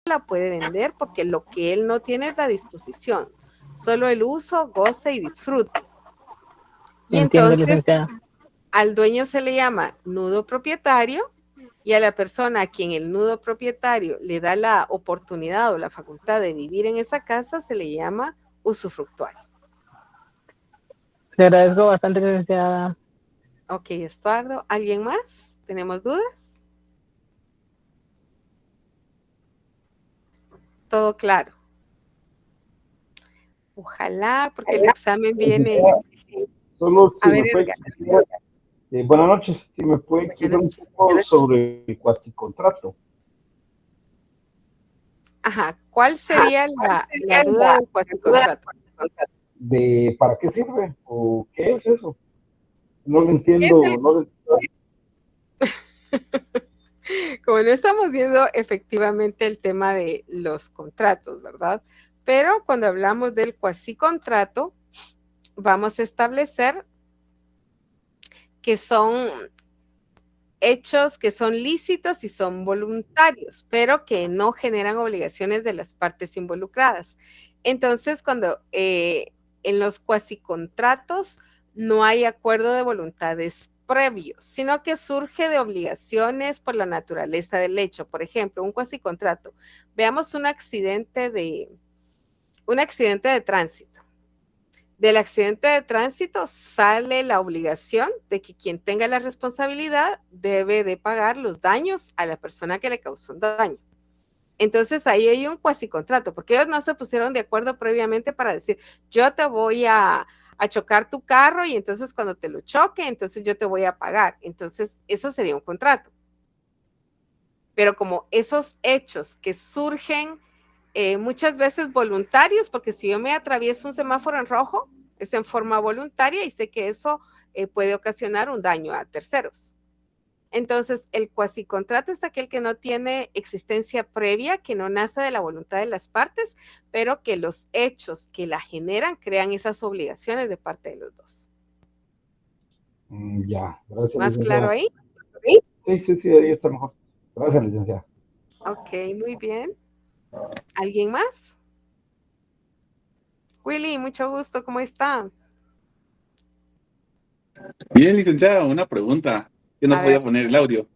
la puede vender porque lo que él no tiene es la disposición, solo el uso, goce y disfrute. Y Entiendo, entonces licenciada. al dueño se le llama nudo propietario y a la persona a quien el nudo propietario le da la oportunidad o la facultad de vivir en esa casa se le llama usufructuario. Le agradezco bastante, licenciada. Ok, Estuardo. ¿Alguien más? ¿Tenemos dudas? Todo claro. Ojalá, porque el examen viene. Solo A si ver, me puede Edgar. explicar, buenas noches, si me puede Buenas explicar un noches. poco sobre el cuasicontrato. Ajá. ¿Cuál sería la duda del cuasicontrato? ¿De para qué sirve o qué es eso? No lo ¿Qué es entiendo, no lo entiendo. Como no estamos viendo efectivamente el tema de los contratos, ¿verdad? Pero cuando hablamos del cuasicontrato, vamos a establecer que son hechos que son lícitos y son voluntarios, pero que no generan obligaciones de las partes involucradas. Entonces, cuando en los cuasicontratos no hay acuerdo de voluntades previos, sino que surge de obligaciones por la naturaleza del hecho. Por ejemplo, un cuasicontrato. Veamos un accidente de tránsito. Del accidente de tránsito sale la obligación de que quien tenga la responsabilidad debe de pagar los daños a la persona que le causó un daño. Entonces ahí hay un cuasicontrato, porque ellos no se pusieron de acuerdo previamente para decir, yo te voy a chocar tu carro y entonces cuando te lo choque, entonces yo te voy a pagar. Entonces eso sería un contrato. Pero como esos hechos que surgen muchas veces voluntarios, porque si yo me atravieso un semáforo en rojo, es en forma voluntaria y sé que eso puede ocasionar un daño a terceros. Entonces, el cuasicontrato es aquel que no tiene existencia previa, que no nace de la voluntad de las partes, pero que los hechos que la generan crean esas obligaciones de parte de los dos. Ya, gracias, ¿Más claro licenciada. ahí? Sí, ahí está mejor. Gracias, licenciada. Ok, muy bien. ¿Alguien más? Willy, mucho gusto, ¿cómo está? Bien, licenciada, una pregunta. Yo A no ver, podía poner el audio.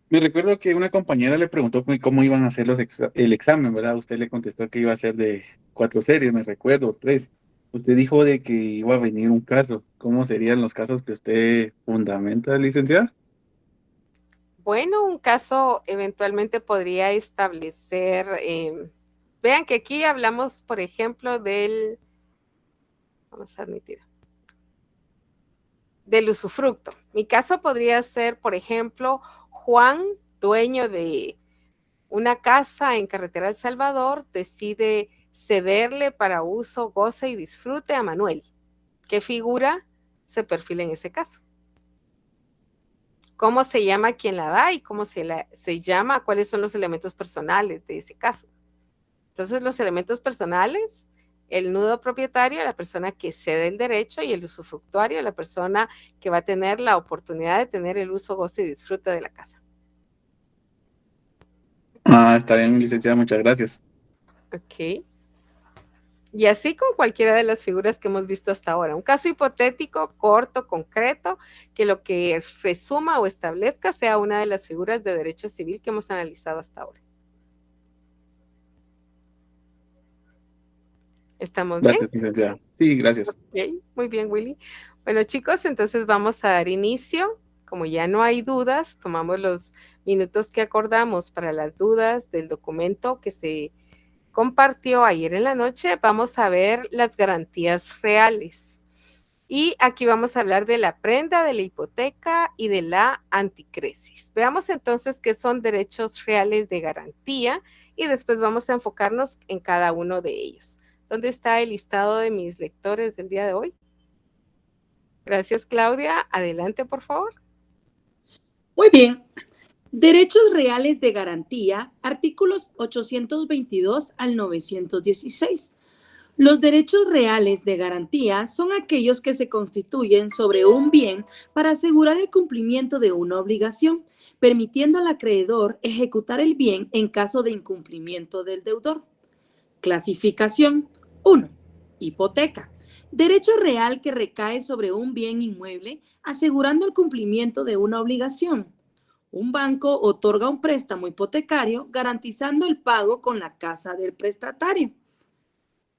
Me recuerdo que una compañera le preguntó cómo iban a hacer el examen, ¿verdad? Usted le contestó que iba a ser de 4 series, me recuerdo, 3. Usted dijo de que iba a venir un caso. ¿Cómo serían los casos que usted fundamenta, licenciada? bueno, un caso eventualmente podría establecer, vean que aquí hablamos, por ejemplo, vamos a admitir, del usufructo. Mi caso podría ser, por ejemplo, Juan, dueño de una casa en Carretera El Salvador, decide cederle para uso, goce y disfrute a Manuel. ¿Qué figura se perfila en ese caso? ¿Cómo se llama quien la da y cómo se llama? ¿Cuáles son los elementos personales de ese caso? Entonces, los elementos personales, el nudo propietario, la persona que cede el derecho, y el usufructuario, la persona que va a tener la oportunidad de tener el uso, goce y disfrute de la casa. Ah, está bien, licenciada, muchas gracias. Ok. Y así con cualquiera de las figuras que hemos visto hasta ahora. Un caso hipotético, corto, concreto, que lo que resuma o establezca sea una de las figuras de derecho civil que hemos analizado hasta ahora. ¿Estamos bien? Gracias, licenciada. Sí, gracias. Ok, muy bien, Willy. Bueno, chicos, entonces vamos a dar inicio. Como ya no hay dudas, tomamos los minutos que acordamos para las dudas del documento que se compartió ayer en la noche. Vamos a ver las garantías reales. Y aquí vamos a hablar de la prenda, de la hipoteca y de la anticresis. Veamos entonces qué son derechos reales de garantía y después vamos a enfocarnos en cada uno de ellos. ¿Dónde está el listado de mis lectores del día de hoy? Gracias, Claudia. Adelante, por favor. Muy bien. Derechos reales de garantía, artículos 822 al 916. Los derechos reales de garantía son aquellos que se constituyen sobre un bien para asegurar el cumplimiento de una obligación, permitiendo al acreedor ejecutar el bien en caso de incumplimiento del deudor. Clasificación 1. Hipoteca. Derecho real que recae sobre un bien inmueble asegurando el cumplimiento de una obligación. Un banco otorga un préstamo hipotecario garantizando el pago con la casa del prestatario.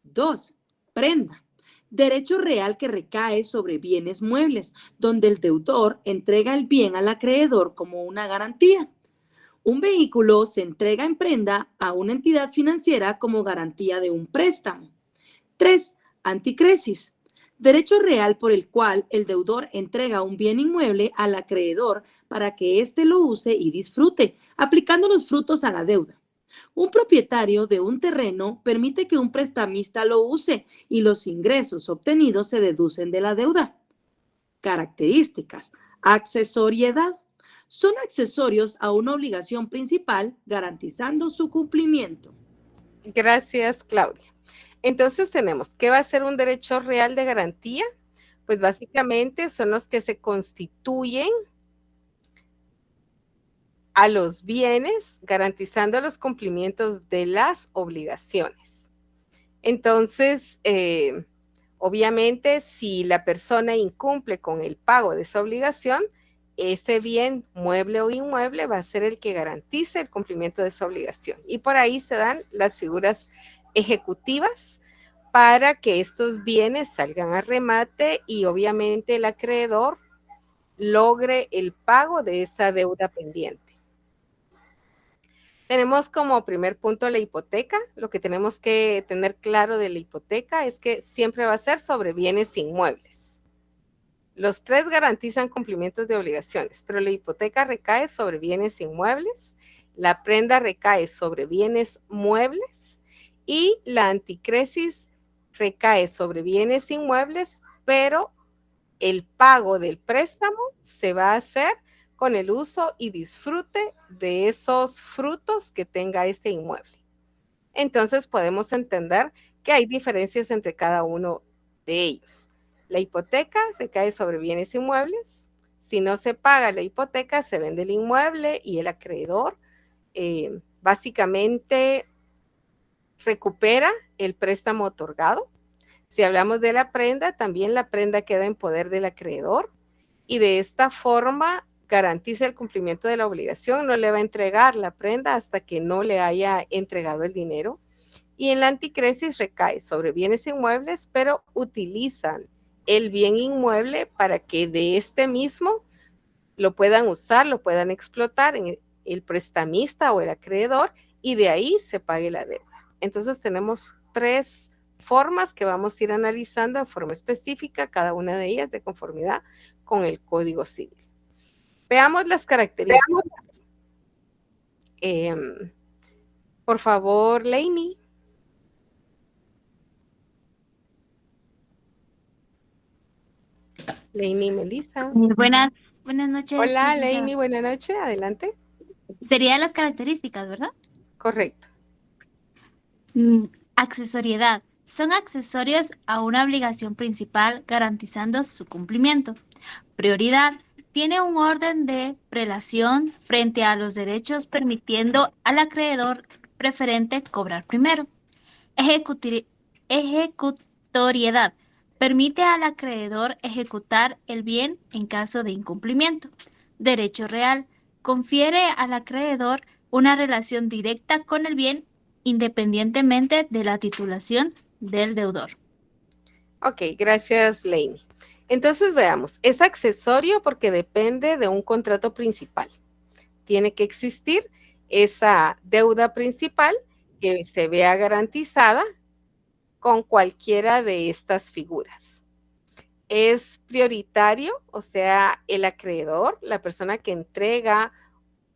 2. Prenda. Derecho real que recae sobre bienes muebles, donde el deudor entrega el bien al acreedor como una garantía. Un vehículo se entrega en prenda a una entidad financiera como garantía de un préstamo. 3. Anticresis. Derecho real por el cual el deudor entrega un bien inmueble al acreedor para que éste lo use y disfrute, aplicando los frutos a la deuda. Un propietario de un terreno permite que un prestamista lo use y los ingresos obtenidos se deducen de la deuda. Características. Accesoriedad. Son accesorios a una obligación principal garantizando su cumplimiento. Gracias, Claudia. Entonces tenemos, ¿qué va a ser un derecho real de garantía? Pues básicamente son los que se constituyen a los bienes, garantizando los cumplimientos de las obligaciones. Entonces, obviamente, si la persona incumple con el pago de esa obligación, ese bien, mueble o inmueble, va a ser el que garantice el cumplimiento de esa obligación. Y por ahí se dan las figuras ejecutivas para que estos bienes salgan a remate y obviamente el acreedor logre el pago de esa deuda pendiente. Tenemos como primer punto la hipoteca. Lo que tenemos que tener claro de la hipoteca es que siempre va a ser sobre bienes inmuebles. Los tres garantizan cumplimientos de obligaciones, pero la hipoteca recae sobre bienes inmuebles, la prenda recae sobre bienes muebles y la anticresis recae sobre bienes inmuebles, pero el pago del préstamo se va a hacer con el uso y disfrute de esos frutos que tenga ese inmueble. Entonces podemos entender que hay diferencias entre cada uno de ellos. La hipoteca recae sobre bienes inmuebles. Si no se paga la hipoteca, se vende el inmueble y el acreedor básicamente recupera el préstamo otorgado. Si hablamos de la prenda, también la prenda queda en poder del acreedor y de esta forma garantiza el cumplimiento de la obligación, no le va a entregar la prenda hasta que no le haya entregado el dinero. Y en la anticresis recae sobre bienes inmuebles, pero utilizan el bien inmueble para que de este mismo lo puedan usar, lo puedan explotar en el prestamista o el acreedor y de ahí se pague la deuda. Entonces tenemos tres formas que vamos a ir analizando en forma específica, cada una de ellas de conformidad con el Código Civil. Veamos las características. Por favor, Lainey. Lainey Melissa. Buenas noches. Hola, Lainey, buenas noches. Adelante. Serían las características, ¿verdad? Correcto. Accesoriedad. Son accesorios a una obligación principal garantizando su cumplimiento. Prioridad. Tiene un orden de prelación frente a los derechos permitiendo al acreedor preferente cobrar primero. Ejecutoriedad. Permite al acreedor ejecutar el bien en caso de incumplimiento. Derecho real. Confiere al acreedor una relación directa con el bien independientemente de la titulación del deudor. Ok, gracias, Lainey. Entonces veamos, es accesorio porque depende de un contrato principal. Tiene que existir esa deuda principal que se vea garantizada con cualquiera de estas figuras. Es prioritario, o sea, el acreedor, la persona que entrega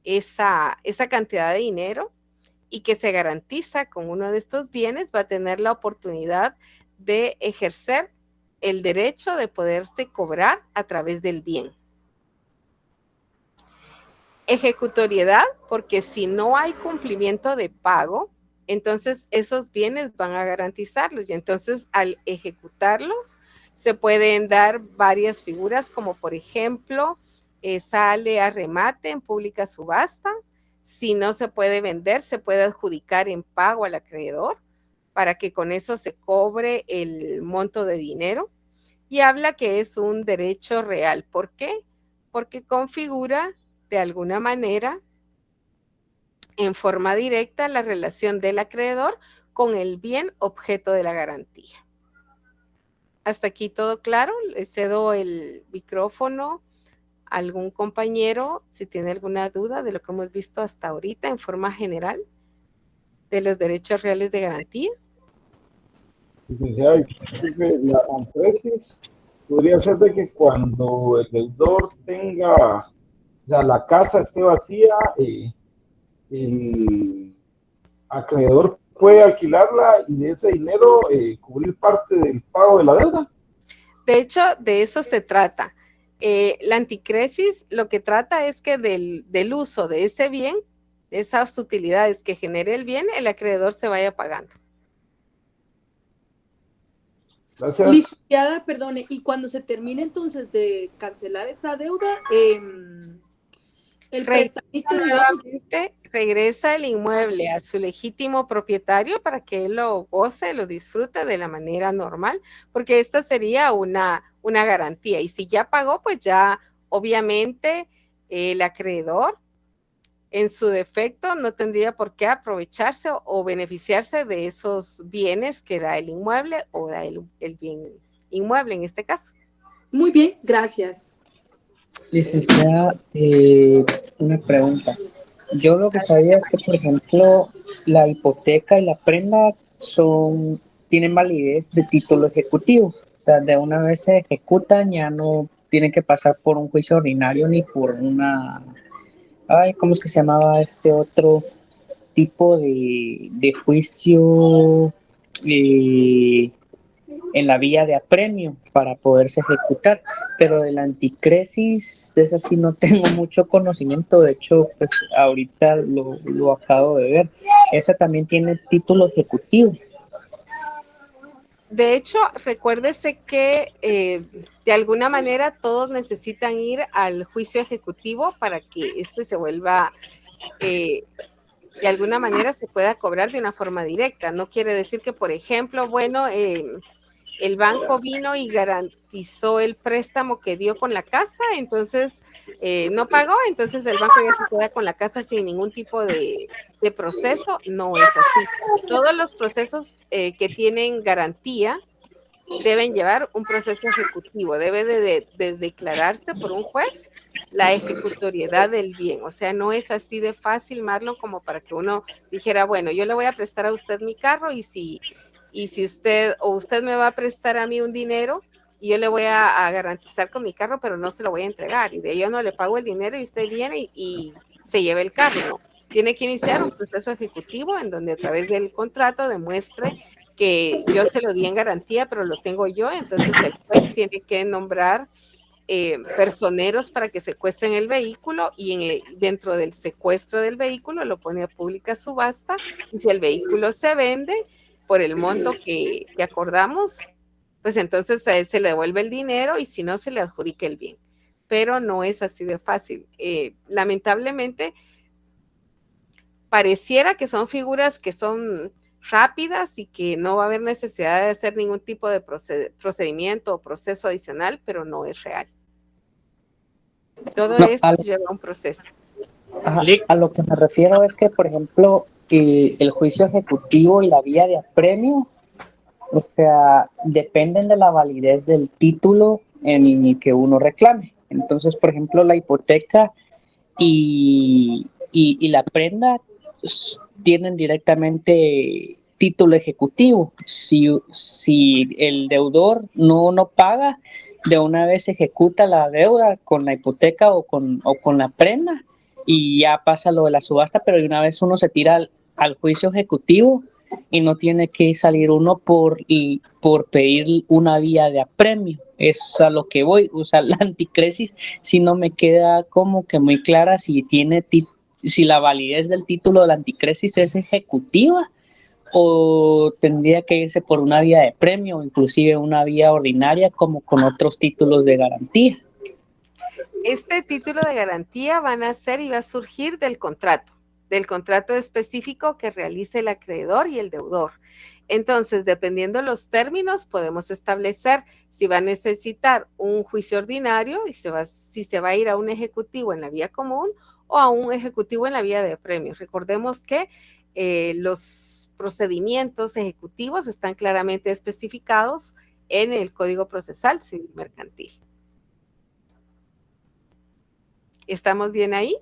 esa cantidad de dinero y que se garantiza con uno de estos bienes, va a tener la oportunidad de ejercer el derecho de poderse cobrar a través del bien. Ejecutoriedad, porque si no hay cumplimiento de pago, entonces esos bienes van a garantizarlos y entonces al ejecutarlos se pueden dar varias figuras como por ejemplo sale a remate en pública subasta. Si no se puede vender, se puede adjudicar en pago al acreedor para que con eso se cobre el monto de dinero. Y habla que es un derecho real. ¿Por qué? Porque configura de alguna manera en forma directa la relación del acreedor con el bien objeto de la garantía. Hasta aquí todo claro. Le cedo el micrófono a algún compañero si tiene alguna duda de lo que hemos visto hasta ahorita en forma general de los derechos reales de garantía. Licenciada, disculpe, la antesis podría ser de que cuando el deudor tenga, o sea, la casa esté vacía, el acreedor puede alquilarla y de ese dinero cubrir parte del pago de la deuda. De hecho, de eso se trata. La anticresis lo que trata es que del uso de ese bien, de esas utilidades que genere el bien, el acreedor se vaya pagando. Gracias. Licenciada, perdone, y cuando se termine entonces de cancelar esa deuda, el prestamista nuevamente regresa el inmueble a su legítimo propietario para que él lo goce, lo disfrute de la manera normal, porque esta sería una garantía. Y si ya pagó, pues ya obviamente el acreedor en su defecto no tendría por qué aprovecharse o beneficiarse de esos bienes que da el inmueble o da el bien inmueble en este caso. Muy bien, gracias. Licenciada, una pregunta. Yo lo que sabía es que, por ejemplo, la hipoteca y la prenda tienen validez de título ejecutivo. O sea, de una vez se ejecutan, ya no tienen que pasar por un juicio ordinario ni por una... ¿cómo es que se llamaba este otro tipo de juicio en la vía de apremio para poderse ejecutar? Pero de la anticresis, de esa sí no tengo mucho conocimiento. De hecho, pues ahorita lo acabo de ver. Esa también tiene título ejecutivo. De hecho, recuérdese que de alguna manera todos necesitan ir al juicio ejecutivo para que este se vuelva, de alguna manera se pueda cobrar de una forma directa. No quiere decir que, por ejemplo, bueno, el banco vino y garantizó el préstamo que dio con la casa, entonces no pagó, entonces el banco ya se queda con la casa sin ningún tipo de proceso. No es así. Todos los procesos que tienen garantía deben llevar un proceso ejecutivo, debe de declararse por un juez la ejecutoriedad del bien. O sea, no es así de fácil, Marlon, como para que uno dijera, bueno, yo le voy a prestar a usted mi carro y si usted me va a prestar a mí un dinero y yo le voy a garantizar con mi carro, pero no se lo voy a entregar y de ello no le pago el dinero y usted viene y se lleva el carro, ¿no? Tiene que iniciar un proceso ejecutivo en donde a través del contrato demuestre que yo se lo di en garantía, pero lo tengo yo, entonces el juez tiene que nombrar personeros para que secuestren el vehículo y dentro del secuestro del vehículo lo pone a pública subasta y si el vehículo se vende por el monto que acordamos, pues entonces a él se le devuelve el dinero y si no se le adjudica el bien. Pero no es así de fácil. Lamentablemente, pareciera que son figuras que son rápidas y que no va a haber necesidad de hacer ningún tipo de procedimiento o proceso adicional, pero no es real. Todo esto lleva un proceso. A lo que me refiero es que, por ejemplo, el juicio ejecutivo y la vía de apremio, o sea, dependen de la validez del título en el que uno reclame. Entonces, por ejemplo, la hipoteca y la prenda tienen directamente título ejecutivo. Si el deudor no paga, de una vez se ejecuta la deuda con la hipoteca o con la prenda y ya pasa lo de la subasta, pero de una vez uno se tira al juicio ejecutivo y no tiene que salir uno por pedir una vía de apremio. Es a lo que voy. O sea, la anticresis si no me queda como que muy clara si la validez del título de la anticresis es ejecutiva o tendría que irse por una vía de premio o inclusive una vía ordinaria como con otros títulos de garantía? Este título de garantía va a nacer y va a surgir del contrato específico que realice el acreedor y el deudor. Entonces, dependiendo los términos, podemos establecer si va a necesitar un juicio ordinario y si se va a ir a un ejecutivo en la vía común o a un ejecutivo en la vía de premios. Recordemos que los procedimientos ejecutivos están claramente especificados en el Código Procesal Civil Mercantil. ¿Estamos bien ahí?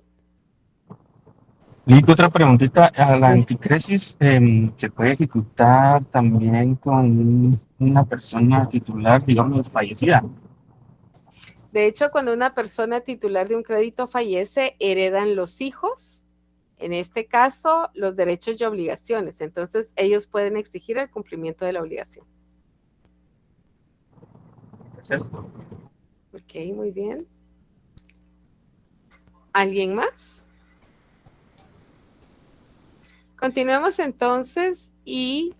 Y otra preguntita, ¿a la anticresis se puede ejecutar también con una persona titular, digamos, fallecida? De hecho, cuando una persona titular de un crédito fallece, heredan los hijos, en este caso, los derechos y obligaciones. Entonces, ellos pueden exigir el cumplimiento de la obligación. Gracias. Ok, muy bien. ¿Alguien más? Continuemos entonces y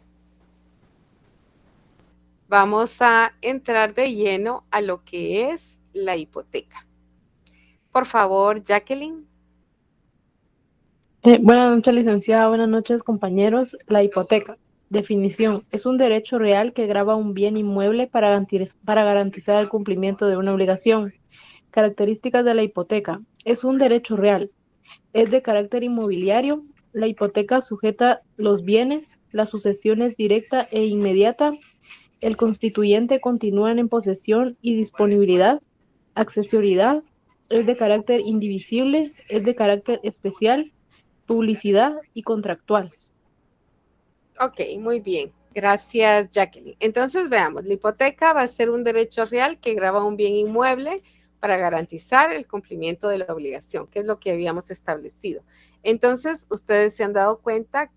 vamos a entrar de lleno a lo que es la hipoteca. Por favor, Jacqueline. Buenas noches, licenciada. Buenas noches, compañeros. La hipoteca. Definición. Es un derecho real que grava un bien inmueble para garantizar el cumplimiento de una obligación. Características de la hipoteca. Es un derecho real. Es de carácter inmobiliario. La hipoteca sujeta los bienes. La sucesión es directa e inmediata. El constituyente continúa en posesión y disponibilidad. Accesoriedad. Es de carácter indivisible. Es de carácter especial. Publicidad y contractual. Ok, muy bien. Gracias, Jacqueline. Entonces, veamos, la hipoteca va a ser un derecho real que grava un bien inmueble para garantizar el cumplimiento de la obligación, que es lo que habíamos establecido. Entonces, ustedes se han dado cuenta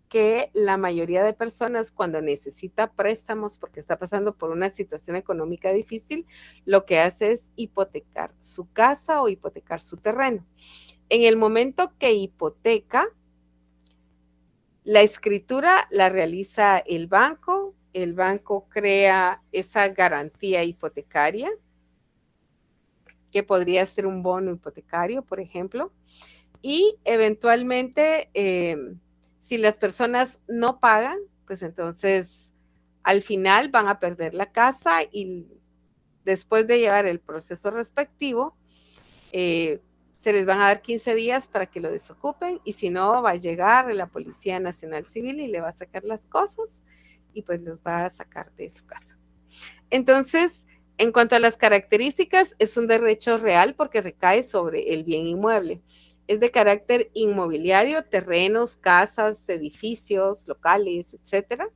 que la mayoría de personas cuando necesita préstamos porque está pasando por una situación económica difícil, lo que hace es hipotecar su casa o hipotecar su terreno. En el momento que hipoteca, la escritura la realiza el banco crea esa garantía hipotecaria, que podría ser un bono hipotecario, por ejemplo, y eventualmente, si las personas no pagan, pues entonces al final van a perder la casa y después de llevar el proceso respectivo, se les van a dar 15 días para que lo desocupen y si no, va a llegar la Policía Nacional Civil y le va a sacar las cosas y pues los va a sacar de su casa. Entonces, en cuanto a las características, es un derecho real porque recae sobre el bien inmueble. Es de carácter inmobiliario, terrenos, casas, edificios, locales, etcétera.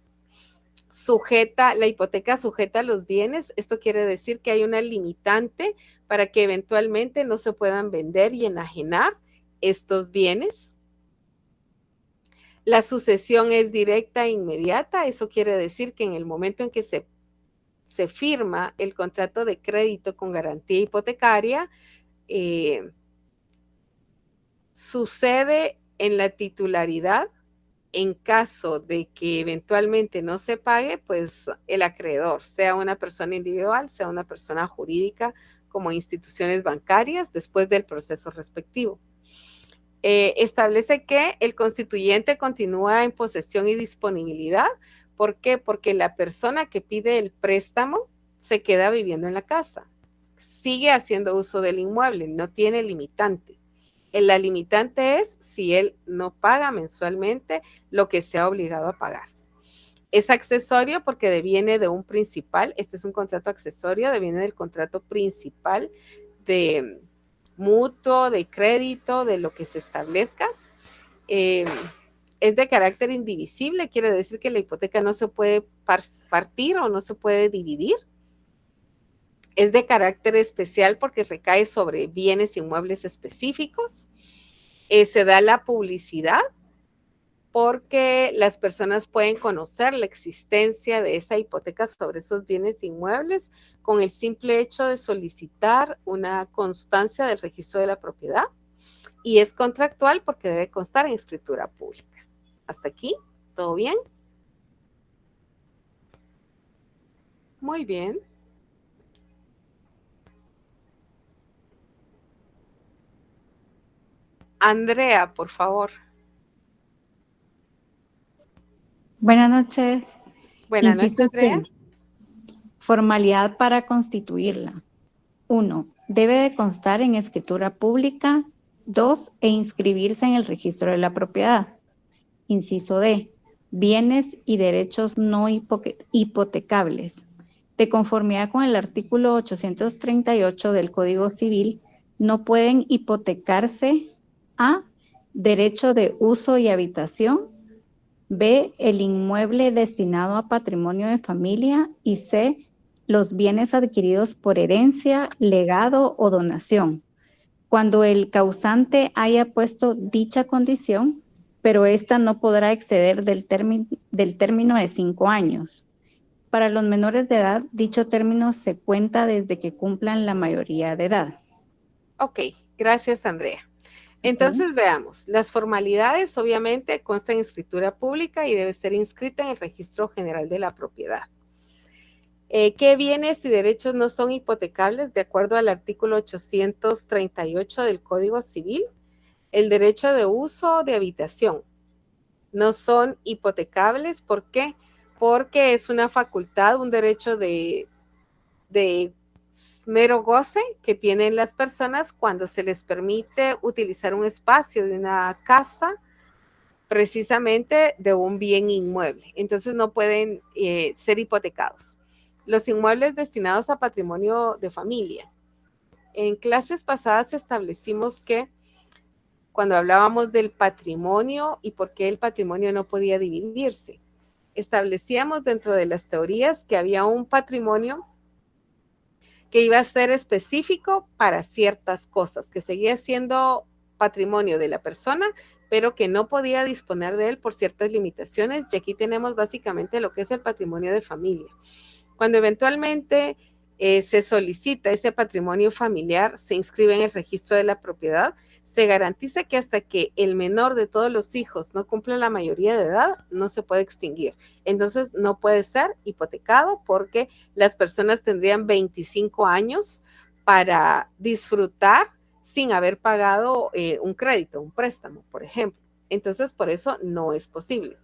La hipoteca sujeta los bienes. Esto quiere decir que hay una limitante para que eventualmente no se puedan vender y enajenar estos bienes. La sucesión es directa e inmediata. Eso quiere decir que en el momento en que se firma el contrato de crédito con garantía hipotecaria, sucede en la titularidad. En caso de que eventualmente no se pague, pues el acreedor, sea una persona individual, sea una persona jurídica, como instituciones bancarias, después del proceso respectivo. Establece que el constituyente continúa en posesión y disponibilidad. ¿Por qué? Porque la persona que pide el préstamo se queda viviendo en la casa, sigue haciendo uso del inmueble, no tiene limitante. La limitante es si él no paga mensualmente lo que se ha obligado a pagar. Es accesorio porque deviene de un principal. Este es un contrato accesorio, deviene del contrato principal de mutuo, de crédito, de lo que se establezca. Es de carácter indivisible, quiere decir que la hipoteca no se puede partir o no se puede dividir. Es de carácter especial porque recae sobre bienes inmuebles específicos. Se da la publicidad porque las personas pueden conocer la existencia de esa hipoteca sobre esos bienes inmuebles con el simple hecho de solicitar una constancia del registro de la propiedad. Y es contractual porque debe constar en escritura pública. ¿Hasta aquí? ¿Todo bien? Muy bien. Andrea, por favor. Buenas noches. Buenas noches, Inciso Andrea. C. Formalidad para constituirla. 1. Debe de constar en escritura pública. 2. E inscribirse en el registro de la propiedad. Inciso D. Bienes y derechos no hipotecables. De conformidad con el artículo 838 del Código Civil, no pueden hipotecarse: A. Derecho de uso y habitación. B. El inmueble destinado a patrimonio de familia. Y C. Los bienes adquiridos por herencia, legado o donación, cuando el causante haya puesto dicha condición, pero ésta no podrá exceder del término de 5 años. Para los menores de edad, dicho término se cuenta desde que cumplan la mayoría de edad. Ok, gracias, Andrea. Entonces veamos, las formalidades obviamente constan en escritura pública y debe ser inscrita en el Registro General de la Propiedad. ¿Qué bienes y derechos no son hipotecables? De acuerdo al artículo 838 del Código Civil, el derecho de uso de habitación no son hipotecables. ¿Por qué? Porque es una facultad, un derecho de mero goce que tienen las personas cuando se les permite utilizar un espacio de una casa precisamente de un bien inmueble. Entonces no pueden ser hipotecados. Los inmuebles destinados a patrimonio de familia. En clases pasadas establecimos que cuando hablábamos del patrimonio y por qué el patrimonio no podía dividirse, establecíamos dentro de las teorías que había un patrimonio que iba a ser específico para ciertas cosas, que seguía siendo patrimonio de la persona, pero que no podía disponer de él por ciertas limitaciones. Y aquí tenemos básicamente lo que es el patrimonio de familia. Cuando eventualmente se solicita ese patrimonio familiar, se inscribe en el registro de la propiedad, se garantiza que hasta que el menor de todos los hijos no cumpla la mayoría de edad, no se puede extinguir. Entonces, no puede ser hipotecado porque las personas tendrían 25 años para disfrutar sin haber pagado un crédito, un préstamo, por ejemplo. Entonces, por eso no es posible.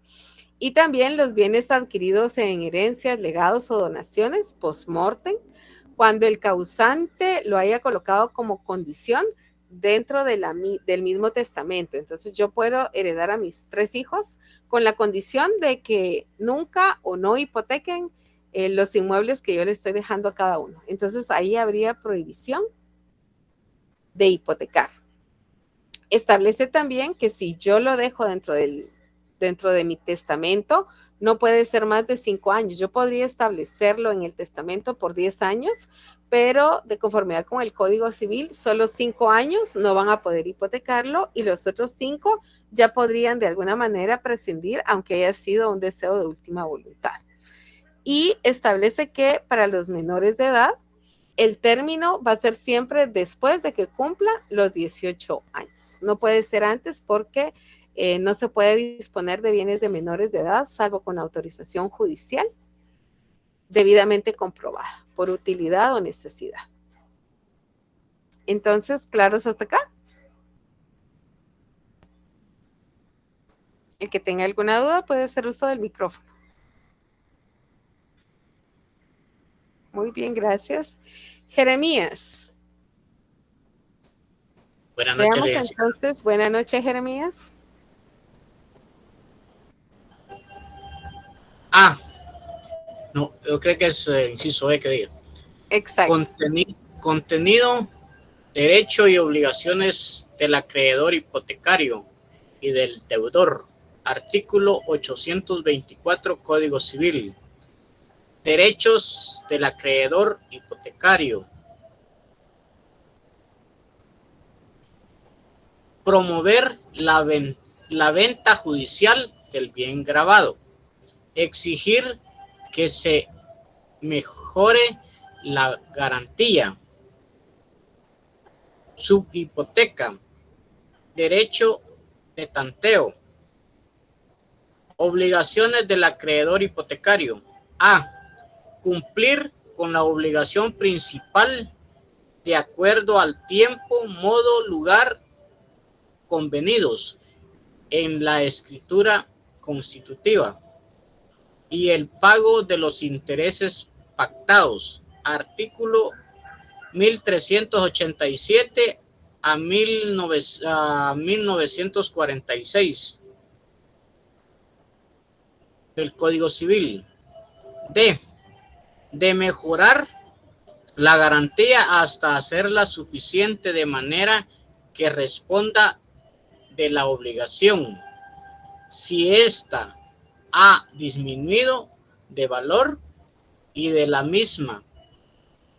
Y también los bienes adquiridos en herencias, legados o donaciones post-mortem, cuando el causante lo haya colocado como condición dentro de del mismo testamento. Entonces yo puedo heredar a mis 3 hijos con la condición de que nunca o no hipotequen los inmuebles que yo le estoy dejando a cada uno. Entonces ahí habría prohibición de hipotecar. Establece también que si yo lo dejo dentro de mi testamento, no puede ser más de 5 años. Yo podría establecerlo en el testamento por 10 años, pero de conformidad con el Código Civil, solo 5 años no van a poder hipotecarlo y los otros 5 ya podrían de alguna manera prescindir, aunque haya sido un deseo de última voluntad. Y establece que para los menores de edad, el término va a ser siempre después de que cumpla los 18 años. No puede ser antes porque no se puede disponer de bienes de menores de edad, salvo con autorización judicial debidamente comprobada por utilidad o necesidad. Entonces, ¿claros hasta acá? El que tenga alguna duda puede hacer uso del micrófono. Muy bien, gracias. Jeremías. Buenas noches. Veamos entonces. Buenas noches, Jeremías. No, yo creo que es inciso E que diga. Exacto. Contenido, derecho y obligaciones del acreedor hipotecario y del deudor. Artículo 824 Código Civil. Derechos del acreedor hipotecario. Promover la venta judicial del bien gravado. Exigir que se mejore la garantía. Subhipoteca. Derecho de tanteo. Obligaciones del acreedor hipotecario. A. cumplir con la obligación principal de acuerdo al tiempo, modo, lugar convenidos en la escritura constitutiva y el pago de los intereses pactados. Artículo 1387 a 1946 del Código Civil. De mejorar la garantía hasta hacerla suficiente de manera que responda de la obligación. Si ésta ha disminuido de valor y de la misma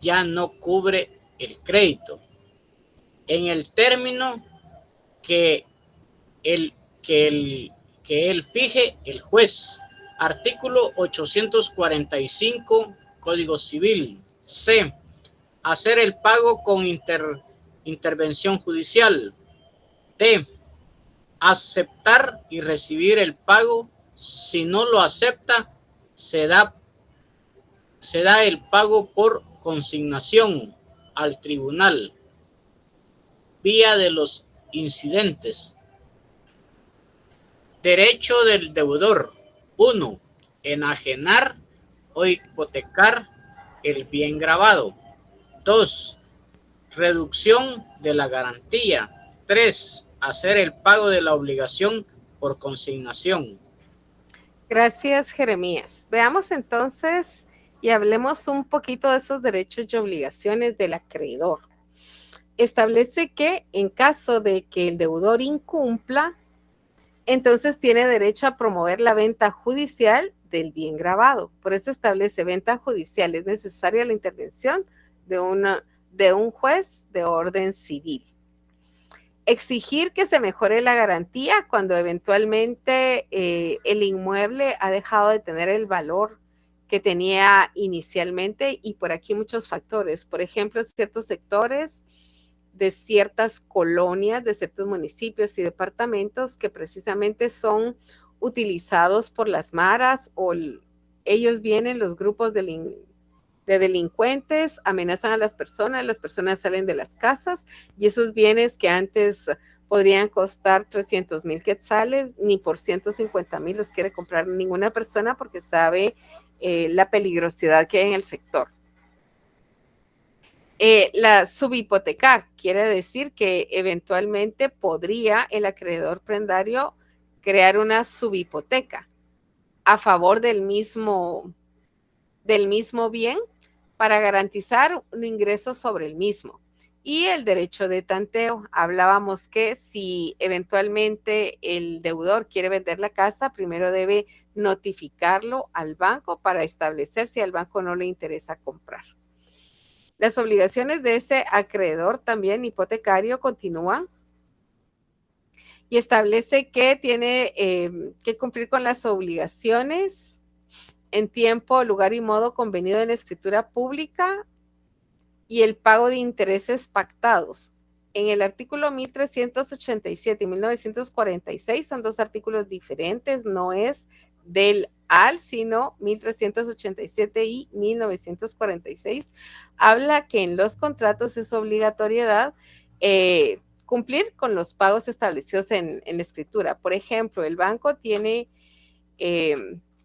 ya no cubre el crédito, en el término que él fije el juez. Artículo 845 Código Civil. C. Hacer el pago con intervención judicial. D. Aceptar y recibir el pago. Si no lo acepta, se da el pago por consignación al tribunal, vía de los incidentes. Derecho del deudor. 1. Enajenar o hipotecar el bien grabado. 2. Reducción de la garantía. 3. Hacer el pago de la obligación por consignación. Gracias, Jeremías. Veamos entonces y hablemos un poquito de esos derechos y obligaciones del acreedor. Establece que en caso de que el deudor incumpla, entonces tiene derecho a promover la venta judicial del bien grabado. Por eso establece venta judicial. Es necesaria la intervención de un juez de orden civil. Exigir que se mejore la garantía cuando eventualmente el inmueble ha dejado de tener el valor que tenía inicialmente, y por aquí muchos factores. Por ejemplo, ciertos sectores de ciertas colonias, de ciertos municipios y departamentos que precisamente son utilizados por las maras, o ellos vienen, los grupos de delincuentes, amenazan a las personas salen de las casas, y esos bienes que antes podrían costar 300,000 quetzales, ni por 150,000 los quiere comprar ninguna persona porque sabe la peligrosidad que hay en el sector. La subhipotecar quiere decir que eventualmente podría el acreedor prendario crear una subhipoteca a favor del mismo bien para garantizar un ingreso sobre el mismo. Y el derecho de tanteo, hablábamos que si eventualmente el deudor quiere vender la casa, primero debe notificarlo al banco para establecer si al banco no le interesa comprar. Las obligaciones de ese acreedor también hipotecario continúan y establece que tiene que cumplir con las obligaciones en tiempo, lugar y modo convenido en la escritura pública y el pago de intereses pactados. En el artículo 1387 y 1946 son dos artículos diferentes, no es del al, sino 1387 y 1946. Habla que en los contratos es obligatoriedad cumplir con los pagos establecidos en la escritura. Por ejemplo, el banco tiene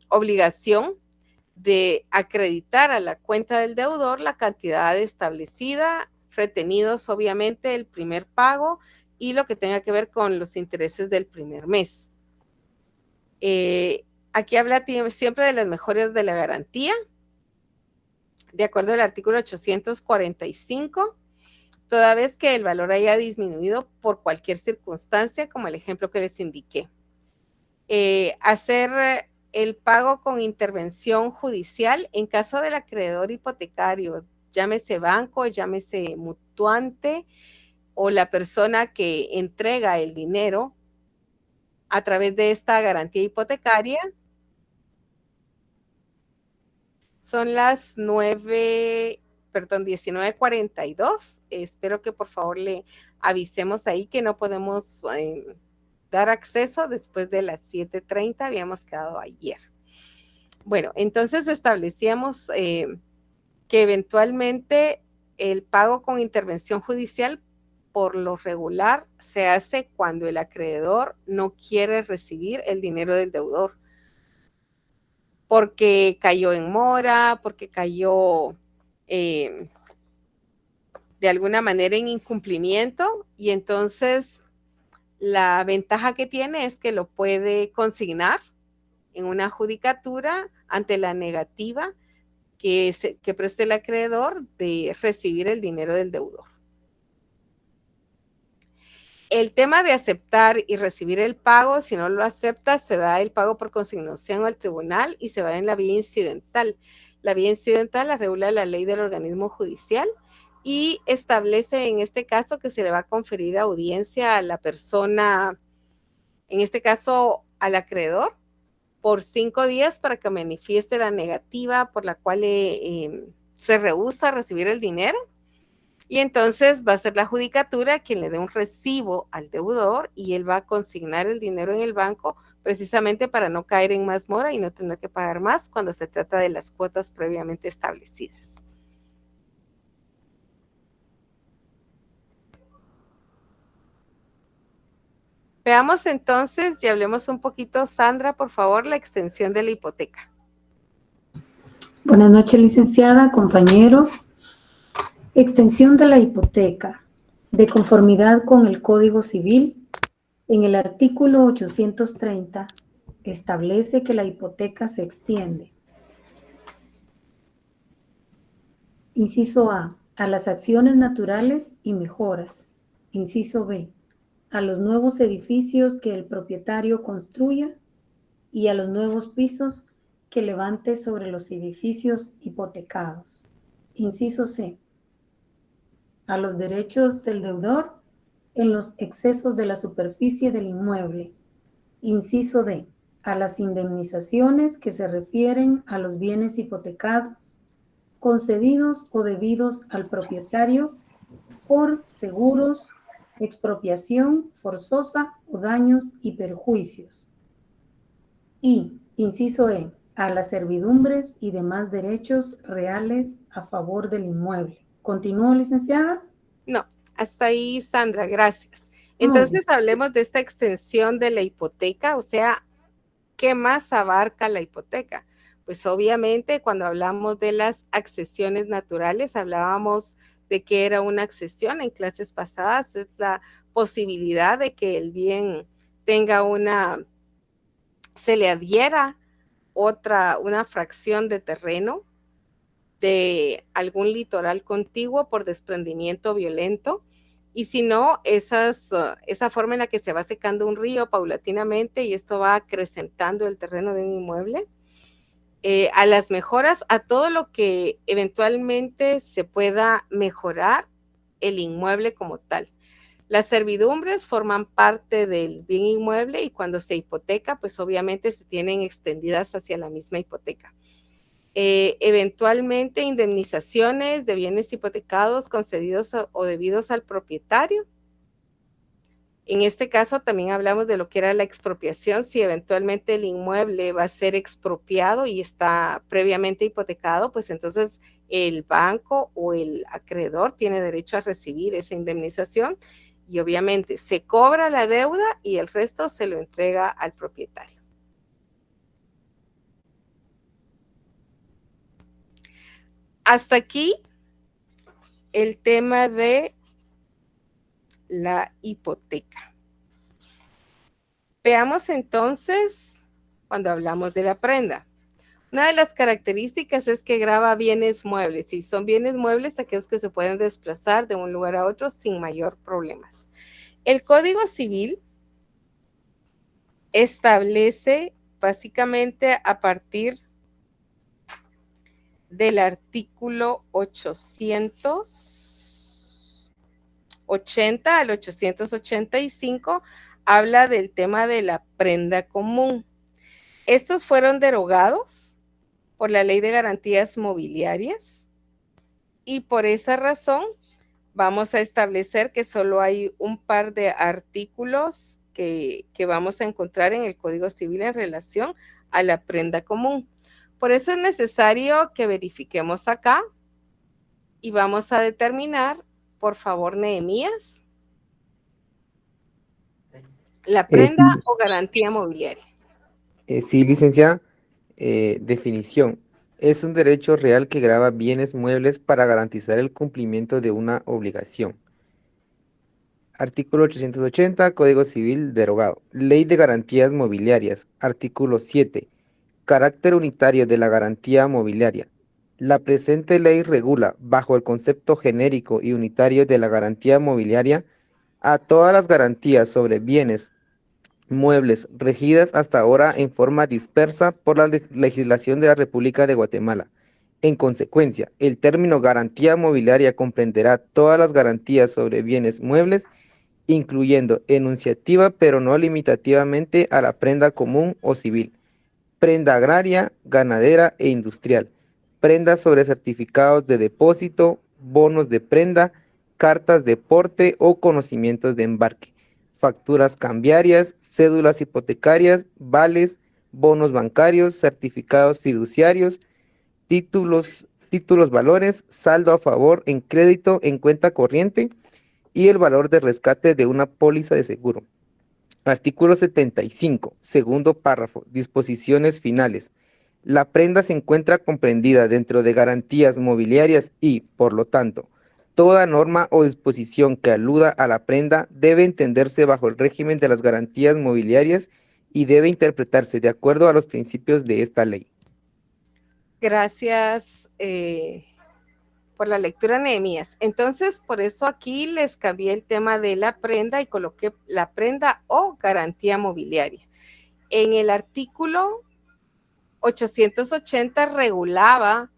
obligación de acreditar a la cuenta del deudor la cantidad establecida, retenidos obviamente el primer pago y lo que tenga que ver con los intereses del primer mes. Aquí habla siempre de las mejoras de la garantía, de acuerdo al artículo 845, toda vez que el valor haya disminuido por cualquier circunstancia, como el ejemplo que les indiqué. Hacer el pago con intervención judicial en caso del acreedor hipotecario, llámese banco, llámese mutuante o la persona que entrega el dinero a través de esta garantía hipotecaria. Son las 19:42. Espero que por favor le avisemos ahí que no podemos dar acceso después de las 7:30, habíamos quedado ayer. Bueno, entonces establecíamos que eventualmente el pago con intervención judicial por lo regular se hace cuando el acreedor no quiere recibir el dinero del deudor, porque cayó en mora, porque cayó de alguna manera en incumplimiento, y entonces la ventaja que tiene es que lo puede consignar en una judicatura ante la negativa que preste el acreedor de recibir el dinero del deudor. El tema de aceptar y recibir el pago, si no lo acepta, se da el pago por consignación al tribunal y se va en la vía incidental. La vía incidental la regula la ley del organismo judicial y establece en este caso que se le va a conferir audiencia a la persona, en este caso al acreedor, por 5 días para que manifieste la negativa por la cual se rehúsa a recibir el dinero. Y entonces va a ser la judicatura quien le dé un recibo al deudor y él va a consignar el dinero en el banco precisamente para no caer en más mora y no tener que pagar más cuando se trata de las cuotas previamente establecidas. Veamos entonces y hablemos un poquito, Sandra, por favor, la extensión de la hipoteca. Buenas noches, licenciada, compañeros. Extensión de la hipoteca. De conformidad con el Código Civil, en el artículo 830 establece que la hipoteca se extiende. Inciso A, a las acciones naturales y mejoras. Inciso B, a los nuevos edificios que el propietario construya y a los nuevos pisos que levante sobre los edificios hipotecados. Inciso C, a los derechos del deudor en los excesos de la superficie del inmueble. Inciso D, a las indemnizaciones que se refieren a los bienes hipotecados, concedidos o debidos al propietario por seguros, expropiación forzosa o daños y perjuicios. Y, inciso E, a las servidumbres y demás derechos reales a favor del inmueble. ¿Continúo, licenciada? No, hasta ahí, Sandra, gracias. Entonces hablemos de esta extensión de la hipoteca, o sea, ¿qué más abarca la hipoteca? Pues obviamente cuando hablamos de las accesiones naturales, hablábamos de que era una accesión en clases pasadas, es la posibilidad de que el bien tenga se le adhiera una fracción de terreno de algún litoral contiguo por desprendimiento violento, y si no, esa forma en la que se va secando un río paulatinamente y esto va acrecentando el terreno de un inmueble, a las mejoras, a todo lo que eventualmente se pueda mejorar el inmueble como tal. Las servidumbres forman parte del bien inmueble y cuando se hipoteca, pues obviamente se tienen extendidas hacia la misma hipoteca. Eventualmente indemnizaciones de bienes hipotecados concedidos o debidos al propietario. En este caso también hablamos de lo que era la expropiación, si eventualmente el inmueble va a ser expropiado y está previamente hipotecado, pues entonces el banco o el acreedor tiene derecho a recibir esa indemnización y obviamente se cobra la deuda y el resto se lo entrega al propietario. Hasta aquí el tema de la hipoteca. Veamos entonces cuando hablamos de la prenda. Una de las características es que grava bienes muebles y son bienes muebles aquellos que se pueden desplazar de un lugar a otro sin mayor problemas. El Código Civil establece básicamente a partir del artículo 880 al 885 habla del tema de la prenda común. Estos fueron derogados por la Ley de Garantías Mobiliarias y por esa razón vamos a establecer que solo hay un par de artículos que vamos a encontrar en el Código Civil en relación a la prenda común. Por eso es necesario que verifiquemos acá y vamos a determinar, por favor, Nehemías, la prenda Sí, o garantía mobiliaria. sí, licenciada. Definición. Es un derecho real que grava bienes muebles para garantizar el cumplimiento de una obligación. Artículo 880, Código Civil derogado. Ley de Garantías Mobiliarias. Artículo 7. Carácter unitario de la garantía mobiliaria. La presente ley regula, bajo el concepto genérico y unitario de la garantía mobiliaria, a todas las garantías sobre bienes muebles regidas hasta ahora en forma dispersa por la legislación de la República de Guatemala. En consecuencia, el término garantía mobiliaria comprenderá todas las garantías sobre bienes muebles, incluyendo enunciativa pero no limitativamente a la prenda común o civil, prenda agraria, ganadera e industrial, prendas sobre certificados de depósito, bonos de prenda, cartas de porte o conocimientos de embarque, facturas cambiarias, cédulas hipotecarias, vales, bonos bancarios, certificados fiduciarios, títulos valores, saldo a favor en crédito en cuenta corriente y el valor de rescate de una póliza de seguro. Artículo 75, segundo párrafo, disposiciones finales. La prenda se encuentra comprendida dentro de garantías mobiliarias y, por lo tanto, toda norma o disposición que aluda a la prenda debe entenderse bajo el régimen de las garantías mobiliarias y debe interpretarse de acuerdo a los principios de esta ley. Gracias por la lectura, Nehemías. Entonces, por eso aquí les cambié el tema de la prenda y coloqué la prenda o garantía mobiliaria. En el artículo 880 regulaba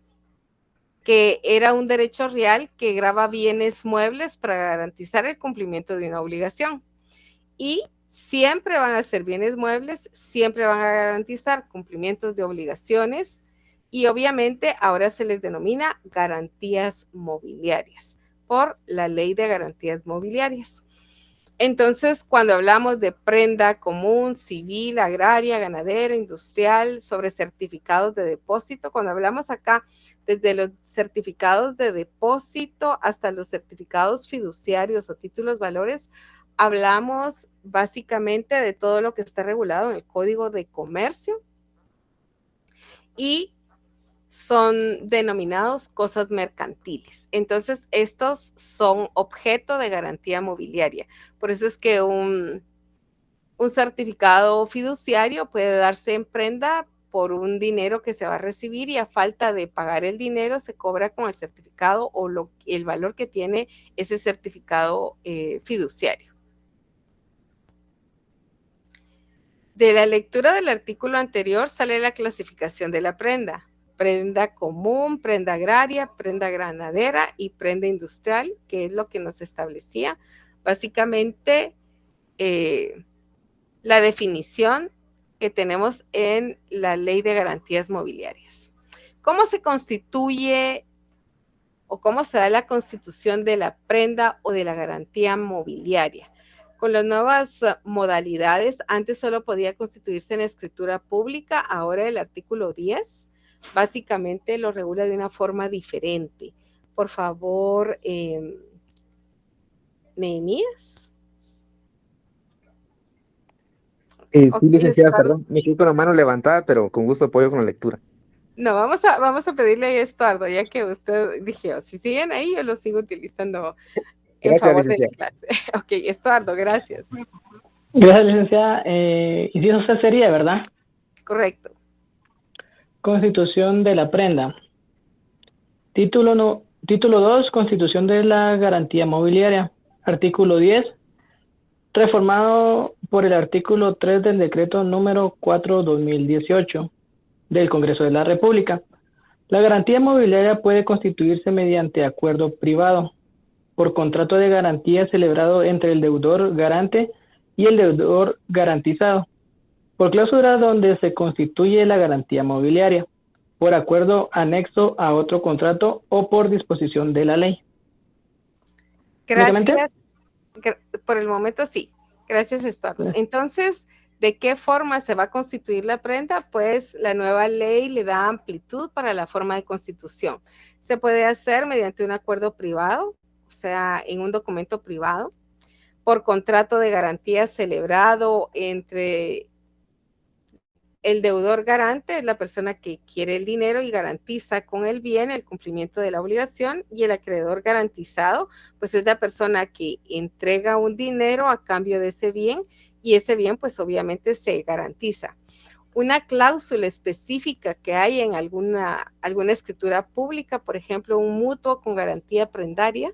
que era un derecho real que grava bienes muebles para garantizar el cumplimiento de una obligación. Y siempre van a ser bienes muebles, siempre van a garantizar cumplimientos de obligaciones y obviamente ahora se les denomina garantías mobiliarias por la Ley de Garantías Mobiliarias. Entonces, cuando hablamos de prenda común, civil, agraria, ganadera, industrial, sobre certificados de depósito, cuando hablamos acá desde los certificados de depósito hasta los certificados fiduciarios o títulos valores, hablamos básicamente de todo lo que está regulado en el Código de Comercio y son denominados cosas mercantiles. Entonces, estos son objeto de garantía mobiliaria. Por eso es que un certificado fiduciario puede darse en prenda por un dinero que se va a recibir y a falta de pagar el dinero se cobra con el certificado o el valor que tiene ese certificado fiduciario. De la lectura del artículo anterior sale la clasificación de la prenda. Prenda común, prenda agraria, prenda ganadera y prenda industrial, que es lo que nos establecía. Básicamente, la definición que tenemos en la Ley de Garantías Mobiliarias. ¿Cómo se constituye o cómo se da la constitución de la prenda o de la garantía mobiliaria? Con las nuevas modalidades, antes solo podía constituirse en escritura pública, ahora el artículo 10 básicamente lo regula de una forma diferente. Por favor, Nehemías. Sí, licenciada, perdón, me quedé con la mano levantada, pero con gusto apoyo con la lectura. No, vamos a pedirle a Estuardo, ya que usted dijo, si siguen ahí, yo lo sigo utilizando en favor de la clase. Ok, Estuardo, gracias. Gracias, licenciada. Inciso C sería, ¿verdad? Correcto. Constitución de la prenda. Título 2, Constitución de la garantía mobiliaria. Artículo 10, reformado por el artículo 3 del decreto número 4/2018 del Congreso de la República. La garantía mobiliaria puede constituirse mediante acuerdo privado, por contrato de garantía celebrado entre el deudor garante y el deudor garantizado, por cláusula donde se constituye la garantía mobiliaria, por acuerdo anexo a otro contrato o por disposición de la ley. Gracias. Por el momento sí. Gracias, Estuardo. Entonces, ¿De qué forma se va a constituir la prenda? Pues la nueva ley le da amplitud para la forma de constitución. Se puede hacer mediante un acuerdo privado, o sea, en un documento privado, por contrato de garantía celebrado entre el deudor garante, es la persona que quiere el dinero y garantiza con el bien el cumplimiento de la obligación, y el acreedor garantizado, pues es la persona que entrega un dinero a cambio de ese bien, y ese bien pues obviamente se garantiza. Una cláusula específica que hay en alguna escritura pública, por ejemplo, un mutuo con garantía prendaria,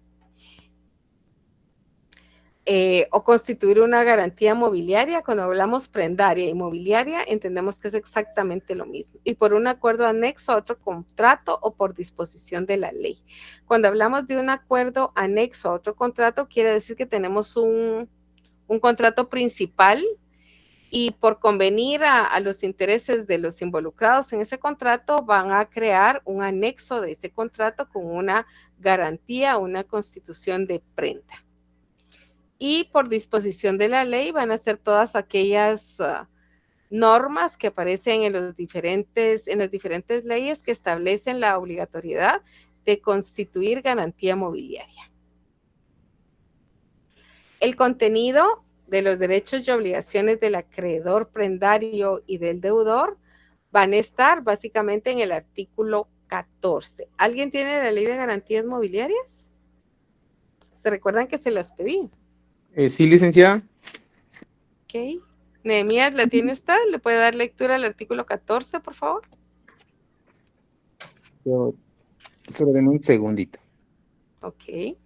o constituir una garantía mobiliaria. Cuando hablamos prendaria y mobiliaria, entendemos que es exactamente lo mismo. Y por un acuerdo anexo a otro contrato o por disposición de la ley. Cuando hablamos de un acuerdo anexo a otro contrato, quiere decir que tenemos un contrato principal, y por convenir a los intereses de los involucrados en ese contrato, van a crear un anexo de ese contrato con una garantía, una constitución de prenda. Y por disposición de la ley van a ser todas aquellas normas que aparecen en las diferentes leyes que establecen la obligatoriedad de constituir garantía mobiliaria. El contenido de los derechos y obligaciones del acreedor prendario y del deudor van a estar básicamente en el artículo 14. ¿Alguien tiene la ley de garantías mobiliarias? ¿Se recuerdan que se las pedí? Sí, licenciada. Ok. Nehemías, ¿la tiene usted? ¿Le puede dar lectura al artículo 14, por favor? Solo en un segundito. Ok.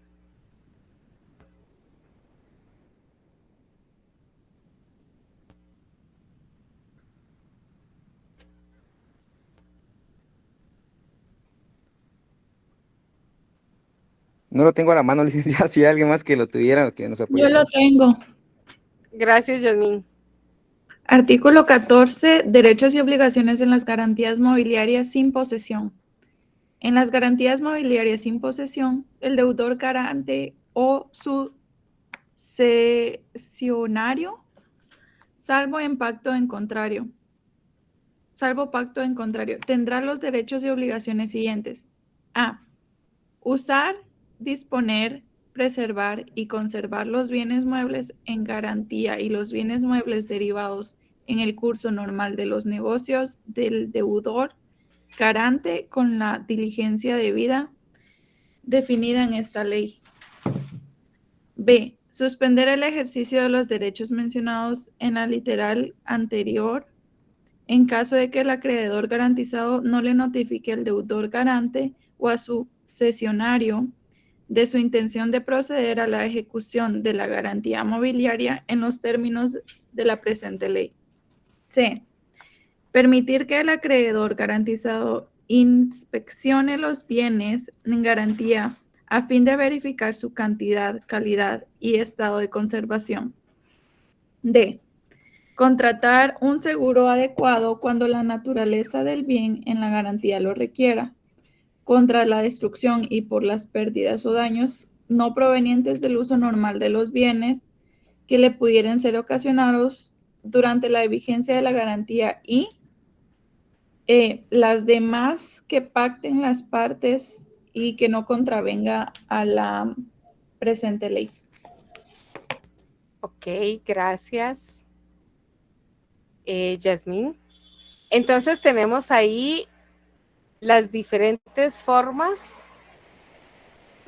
No lo tengo a la mano, licenciada. Si hay alguien más que lo tuviera o que nos apoye. Yo lo tengo. Gracias, Yasmín. Artículo 14. Derechos y obligaciones en las garantías mobiliarias sin posesión. En las garantías mobiliarias sin posesión, el deudor garante o su cesionario, salvo pacto en contrario, tendrá los derechos y obligaciones siguientes. A. Usar, disponer, preservar y conservar los bienes muebles en garantía y los bienes muebles derivados en el curso normal de los negocios del deudor garante con la diligencia debida definida en esta ley. B. Suspender el ejercicio de los derechos mencionados en la literal anterior en caso de que el acreedor garantizado no le notifique al deudor garante o a su cesionario de su intención de proceder a la ejecución de la garantía mobiliaria en los términos de la presente ley. C. Permitir que el acreedor garantizado inspeccione los bienes en garantía a fin de verificar su cantidad, calidad y estado de conservación. D. Contratar un seguro adecuado cuando la naturaleza del bien en la garantía lo requiera, contra la destrucción y por las pérdidas o daños no provenientes del uso normal de los bienes que le pudieran ser ocasionados durante la vigencia de la garantía, y las demás que pacten las partes y que no contravenga a la presente ley. Ok, gracias. Yasmín. Entonces tenemos ahí las diferentes formas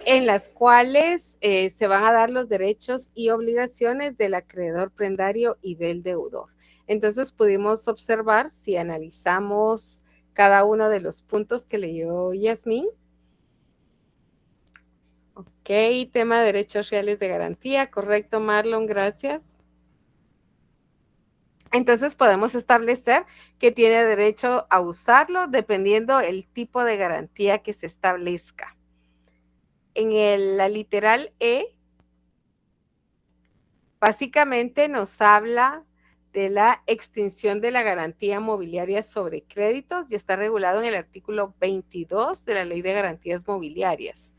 en las cuales se van a dar los derechos y obligaciones del acreedor prendario y del deudor. Entonces pudimos observar, si analizamos cada uno de los puntos que leyó Yasmín. Ok, tema de derechos reales de garantía, correcto, Marlon, gracias. Entonces podemos establecer que tiene derecho a usarlo dependiendo el tipo de garantía que se establezca. En la literal E, básicamente nos habla de la extinción de la garantía mobiliaria sobre créditos y está regulado en el artículo 22 de la Ley de Garantías Mobiliarias.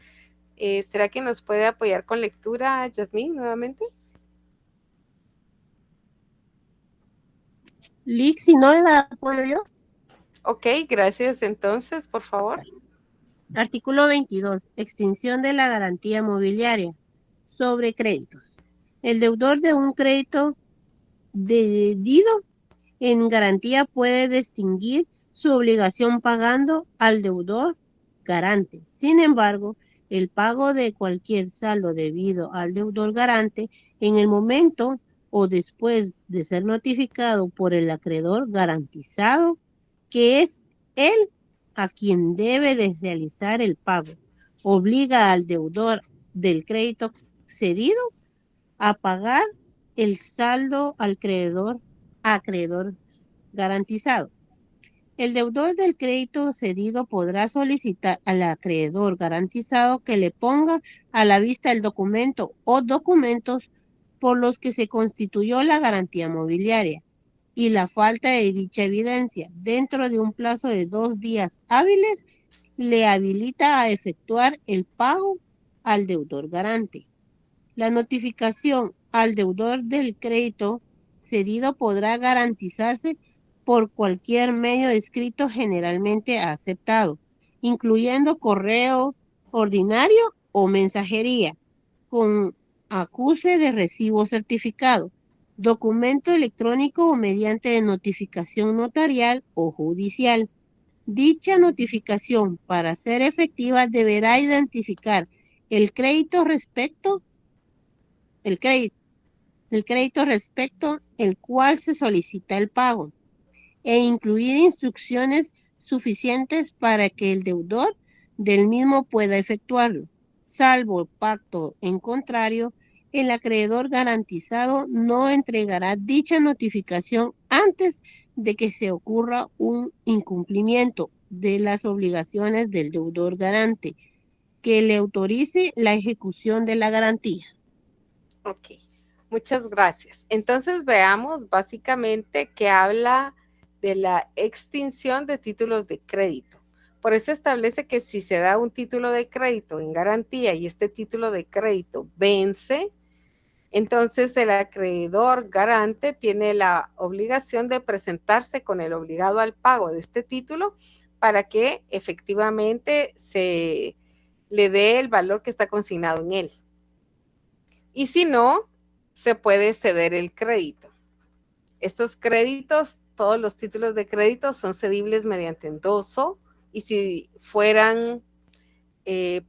¿Será que nos puede apoyar con lectura, Yasmín, nuevamente? Lick, si no la apoyo yo. Ok, gracias. Entonces, por favor. Artículo 22. Extinción de la garantía mobiliaria sobre créditos. El deudor de un crédito debido en garantía puede distinguir su obligación pagando al deudor garante. Sin embargo, el pago de cualquier saldo debido al deudor garante en el momento o después de ser notificado por el acreedor garantizado, que es él a quien debe de realizar el pago, obliga al deudor del crédito cedido a pagar el saldo al acreedor garantizado. El deudor del crédito cedido podrá solicitar al acreedor garantizado que le ponga a la vista el documento o documentos por los que se constituyó la garantía mobiliaria y la falta de dicha evidencia dentro de un plazo de 2 días hábiles le habilita a efectuar el pago al deudor garante. La notificación al deudor del crédito cedido podrá garantizarse por cualquier medio escrito generalmente aceptado, incluyendo correo ordinario o mensajería, con acuse de recibo certificado, documento electrónico o mediante notificación notarial o judicial. Dicha notificación, para ser efectiva, deberá identificar el crédito respecto el cual se solicita el pago e incluir instrucciones suficientes para que el deudor del mismo pueda efectuarlo. Salvo pacto en contrario, el acreedor garantizado no entregará dicha notificación antes de que se ocurra un incumplimiento de las obligaciones del deudor garante que le autorice la ejecución de la garantía. Ok, muchas gracias. Entonces veamos básicamente que habla de la extinción de títulos de crédito. Por eso establece que si se da un título de crédito en garantía y este título de crédito vence, entonces el acreedor garante tiene la obligación de presentarse con el obligado al pago de este título para que efectivamente se le dé el valor que está consignado en él. Y si no, se puede ceder el crédito. Estos créditos, todos los títulos de crédito son cedibles mediante endoso y si fueran,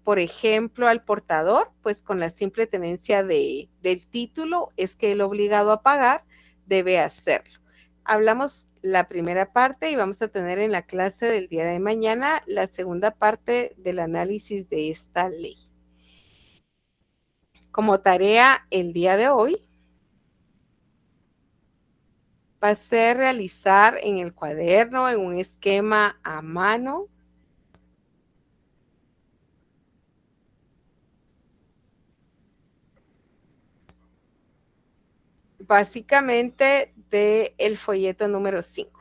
por ejemplo, al portador, pues con la simple tenencia del título es que el obligado a pagar debe hacerlo. Hablamos la primera parte y vamos a tener en la clase del día de mañana la segunda parte del análisis de esta ley. Como tarea el día de hoy va a ser realizar en el cuaderno, en un esquema a mano, básicamente del folleto número 5.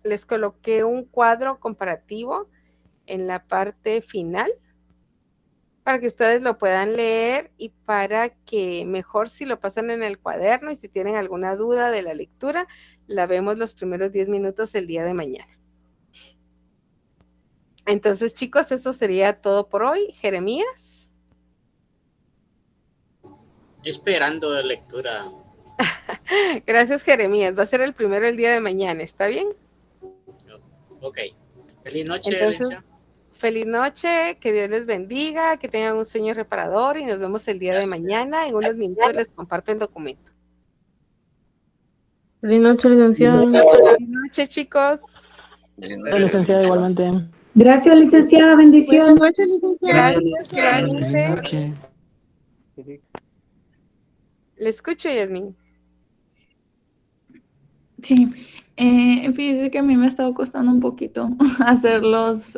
Les coloqué un cuadro comparativo en la parte final para que ustedes lo puedan leer y para que mejor si lo pasan en el cuaderno y si tienen alguna duda de la lectura, la vemos los primeros 10 minutos el día de mañana. Entonces, chicos, eso sería todo por hoy. Jeremías. Esperando de lectura. Gracias, Jeremías. Va a ser el primero el día de mañana, ¿está bien? Ok. Feliz noche. Entonces, Alicia. feliz noche, que Dios les bendiga, que tengan un sueño reparador y nos vemos el día de mañana. En unos minutos les comparto el documento. Feliz noche, licenciada. Feliz noche, chicos. Licenciada, igualmente. Gracias, licenciada. Bendición. Buenas noches, licenciada. Gracias. Le escucho, Yasmin. Sí, fíjese que a mí me ha estado costando un poquito hacer los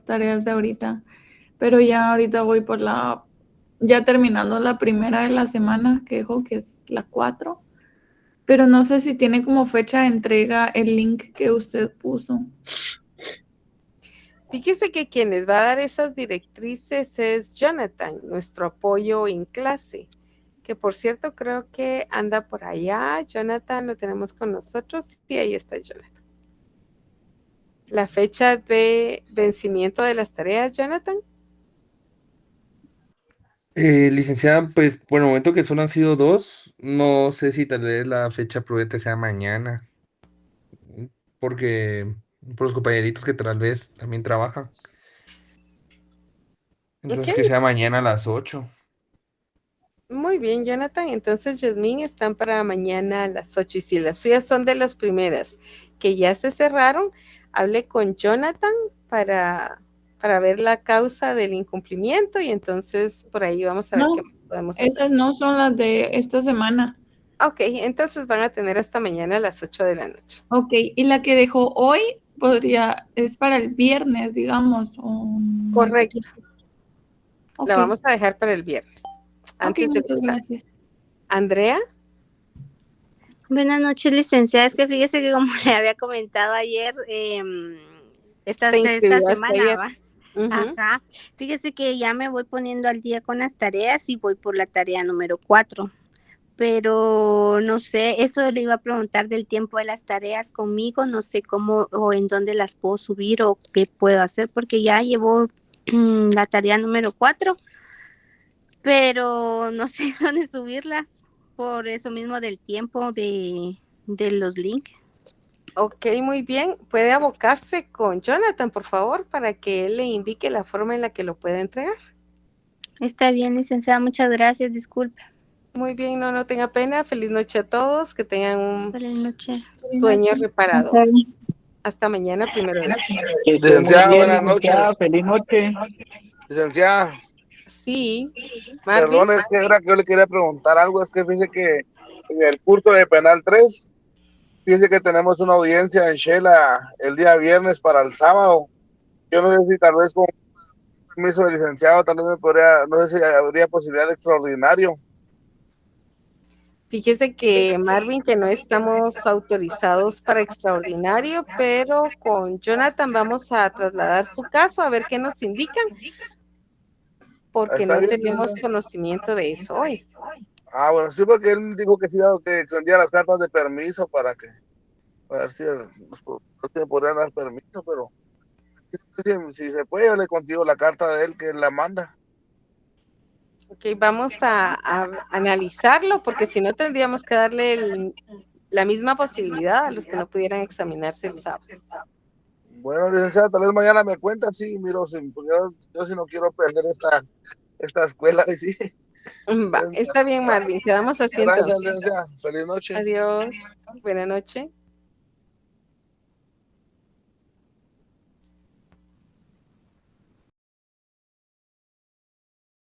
tareas de ahorita, pero ya ahorita voy por ya terminando la primera de la semana, que es la 4, pero no sé si tiene como fecha de entrega el link que usted puso. Fíjese que quien les va a dar esas directrices es Jonathan, nuestro apoyo en clase, que por cierto creo que anda por allá. Jonathan, lo tenemos con nosotros. Sí, ahí está Jonathan. La fecha de vencimiento de las tareas, Jonathan. Licenciada, pues por el momento que solo han sido 2, no sé si tal vez la fecha prudente sea mañana, porque por los compañeritos que tal vez también trabajan. Entonces Ok. que sea mañana a las 8. Muy bien, Jonathan. Entonces, Yasmín, están para mañana a las 8. Y si las suyas son de las primeras que ya se cerraron, hable con Jonathan para ver la causa del incumplimiento y entonces por ahí vamos a ver No, qué más podemos hacer. esas no son las de esta semana. Ok, entonces van a tener hasta mañana a las 8 de la noche. Ok, y la que dejó hoy es para el viernes, digamos. Correcto. Ok. La vamos a dejar para el viernes. Ok, Antes de muchas empezar. gracias. Andrea. Buenas noches, licenciada. Es que fíjese que como le había comentado ayer, esta Se inscribió hasta semana, ayer. ¿va? Ujú. Ajá. Fíjese que ya me voy poniendo al día con las tareas y voy por la tarea número 4. Pero no sé, eso le iba a preguntar del tiempo de las tareas conmigo, no sé cómo o en dónde las puedo subir o qué puedo hacer, porque ya llevo la tarea número 4, pero no sé dónde subirlas, por eso mismo del tiempo de los links. Ok, muy bien. Puede abocarse con Jonathan, por favor, para que él le indique la forma en la que lo puede entregar. Está bien, licenciada, muchas gracias, disculpe. Muy bien, no tenga pena. Feliz noche a todos. Que tengan un Feliz noche. sueño reparador. Hasta mañana, primero de noche. Licenciada, buenas noches. Feliz noche. Licenciada, Sí, Marvin. perdón, es que era que yo le quería preguntar algo. Es que fíjese que en el curso de Penal 3, fíjese que tenemos una audiencia en Shela el día viernes para el sábado. Yo no sé si tal vez con permiso del licenciado, tal vez me podría, no sé si habría posibilidad de extraordinario. Fíjese que Marvin, que no estamos autorizados para extraordinario, pero con Jonathan vamos a trasladar su caso a ver qué nos indican, porque Está no bien, tenemos licenciada. conocimiento de eso hoy. Ah, bueno, sí, porque él dijo que sí, que extendía las cartas de permiso para ver si me podrían dar permiso, pero si se puede, yo le consigo la carta de él que él la manda. Ok, vamos a analizarlo, porque si no tendríamos que darle la misma posibilidad a los que no pudieran examinarse el sábado. Bueno, licenciada, tal vez mañana me cuenta, sí, miro, porque yo sí no quiero perder esta escuela, y sí. Va, está bien, Marvin, quedamos así Gracias, entonces. licenciada. Feliz noche. Adiós, buena noche.